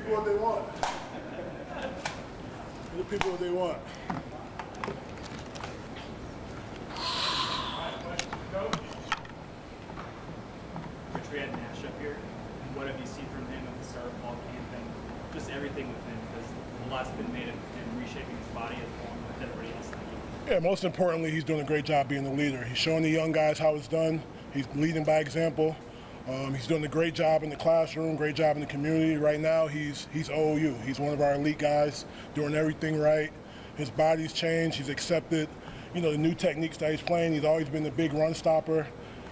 people what they want. Give the people what they want. Coach, we had Nash up here. What have you seen from him at the start of fall camp and just everything with him? Because a lot's been made of him reshaping his body along with everybody else in the league. Yeah, most importantly, he's doing a great job being the leader. He's showing the young guys how it's done. He's leading by example. He's doing a great job in the classroom, great job in the community. Right now, he's OU. He's one of our elite guys, doing everything right. His body's changed. He's accepted, the new techniques that he's playing. He's always been the big run stopper,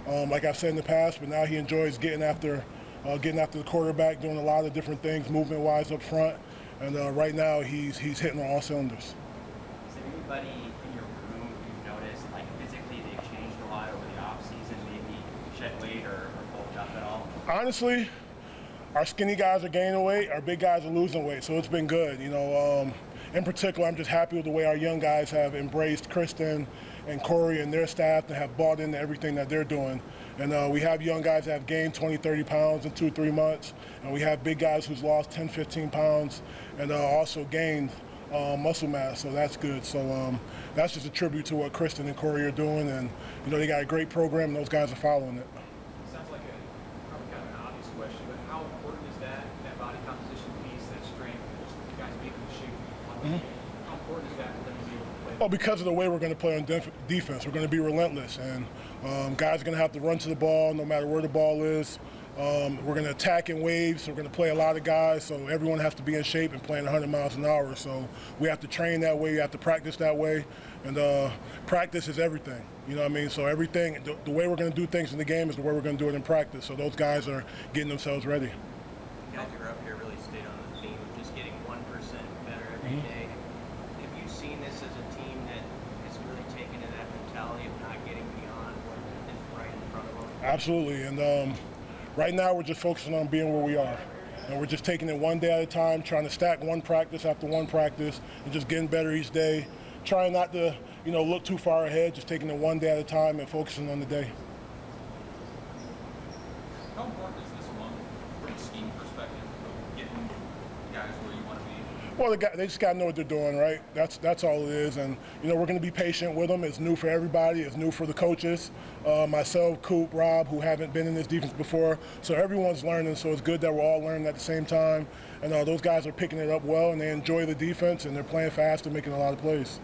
like I've said in the past. But now he enjoys getting after the quarterback, doing a lot of different things, movement-wise up front. And right now, he's hitting on all cylinders. Is there anybody in your room you've noticed, like physically they've changed a lot over the offseason, maybe shed weight or bulked up at all? Honestly, our skinny guys are gaining weight, our big guys are losing weight, so it's been good. In particular, I'm just happy with the way our young guys have embraced Kristen and Corey and their staff and have bought into everything that they're doing. And we have young guys that have gained 20, 30 pounds in 2-3 months, and we have big guys who's lost 10, 15 pounds and also gained muscle mass, so that's good. So that's just a tribute to what Kristen and Corey are doing, and they got a great program and those guys are following it. Sounds like probably kind of an obvious question, but how important is that body composition piece, that strength, just guys being in shape? How important is that for them to be able to play? Well, because of the way we're going to play on defense, we're going to be relentless, and guys are going to have to run to the ball no matter where the ball is. We're going to attack in waves, so we're going to play a lot of guys, so everyone has to be in shape and playing 100 miles an hour. So we have to train that way, we have to practice that way, and practice is everything. You know what I mean? So everything, the way we're going to do things in the game is the way we're going to do it in practice. So those guys are getting themselves ready. You guys who are up here really stayed on the theme of just getting 1% better every day. Have you seen this as a team that is really taken to that mentality of not getting beyond what is right in front of them? Absolutely, and right now we're just focusing on being where we are. And we're just taking it one day at a time, trying to stack one practice after one practice and just getting better each day. Trying not to, look too far ahead, just taking it one day at a time and focusing on the day. How important is this month from a scheme perspective of getting guys where you want to be? Well, they just got to know what they're doing, right? That's all it is. And, we're going to be patient with them. It's new for everybody. It's new for the coaches. Myself, Coop, Rob, who haven't been in this defense before. So everyone's learning, so it's good that we're all learning at the same time. And those guys are picking it up well, and they enjoy the defense, and they're playing fast and making a lot of plays.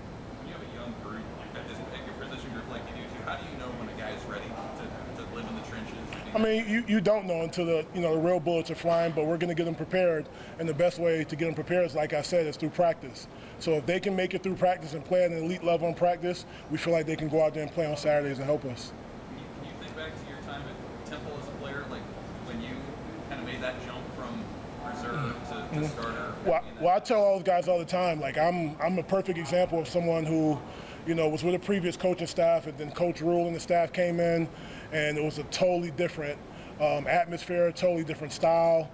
You have a young group, like a position group like you do too. How do you know when a guy is ready to live in the trenches? I mean, you don't know until the real bullets are flying, but we're going to get them prepared, and the best way to get them prepared is, like I said, is through practice. So if they can make it through practice and play at an elite level in practice, we feel like they can go out there and play on Saturdays and help us. Can you think back to your time at Temple as a player, like when you kind of made that jump from reserve to starter? Well, I tell all those guys all the time, like I'm a perfect example of someone who, was with a previous coaching staff, and then Coach Rule and the staff came in, and it was a totally different atmosphere, totally different style,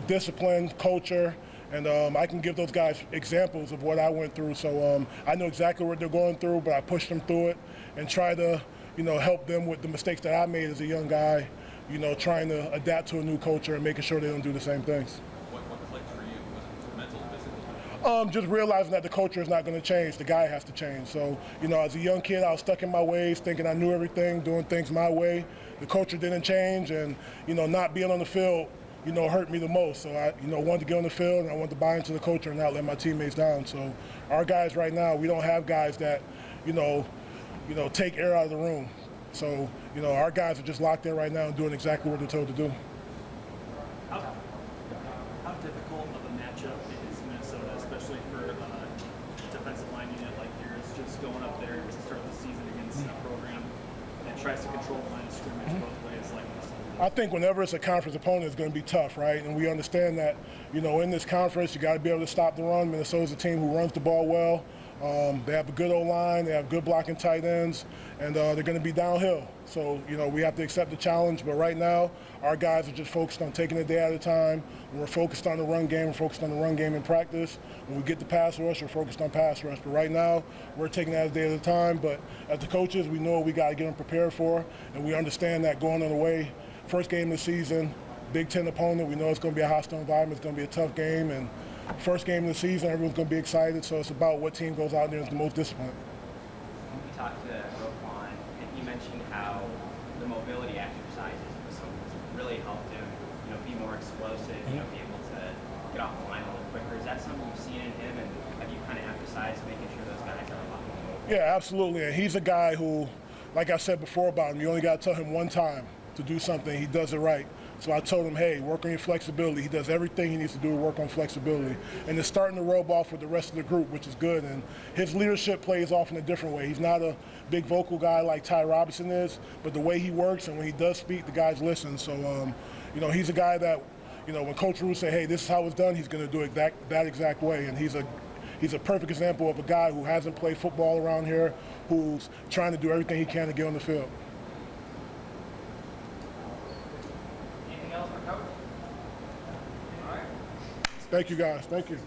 discipline, culture, and I can give those guys examples of what I went through. So I know exactly what they're going through, but I pushed them through it and try to, help them with the mistakes that I made as a young guy, trying to adapt to a new culture and making sure they don't do the same things. What clicked for you? Was it mental, physical? Just realizing that the culture is not going to change. The guy has to change. So, as a young kid, I was stuck in my ways, thinking I knew everything, doing things my way. The culture didn't change, and, not being on the field, hurt me the most. So I, wanted to get on the field, and I wanted to buy into the culture and not let my teammates down. So our guys right now, we don't have guys that, take air out of the room. So, our guys are just locked in right now and doing exactly what they're told to do. How difficult of a matchup is Minnesota, especially for a defensive line unit like yours, just going up there to start the season against a program that tries to control the line of scrimmage both ways like this? I think whenever it's a conference opponent, it's going to be tough, right? And we understand that, in this conference, you got to be able to stop the run. Minnesota's a team who runs the ball well. They have a good O-line, they have good blocking tight ends, and they're going to be downhill. So, we have to accept the challenge. But right now, our guys are just focused on taking it a day at a time. We're focused on the run game. We're focused on the run game in practice. When we get the pass rush, we're focused on pass rush. But right now, we're taking that a day at a time. But as the coaches, we know what we got to get them prepared for, and we understand that going on the way, first game of the season, Big Ten opponent. We know it's going to be a hostile environment. It's going to be a tough game. And first game of the season, everyone's going to be excited. So it's about what team goes out there and is the most disciplined. We talked to Roquan, and he mentioned how the mobility exercises was something that's really helped him, be more explosive, be able to get off the line a little quicker. Is that something you've seen in him, and have you kind of emphasized making sure those guys are a lot more mobile? Yeah, absolutely. And he's a guy who, like I said before about him, you only got to tell him one time to do something, he does it right. So I told him, hey, work on your flexibility. He does everything he needs to do to work on flexibility. And it's starting to rub off with the rest of the group, which is good. And his leadership plays off in a different way. He's not a big vocal guy like Ty Robinson is, but the way he works and when he does speak, the guys listen. So, he's a guy that, when Coach Rue say, hey, this is how it's done, he's going to do it that exact way. And he's a perfect example of a guy who hasn't played football around here, who's trying to do everything he can to get on the field. Anything else for Coach? All right. Thank you, guys. Thank you.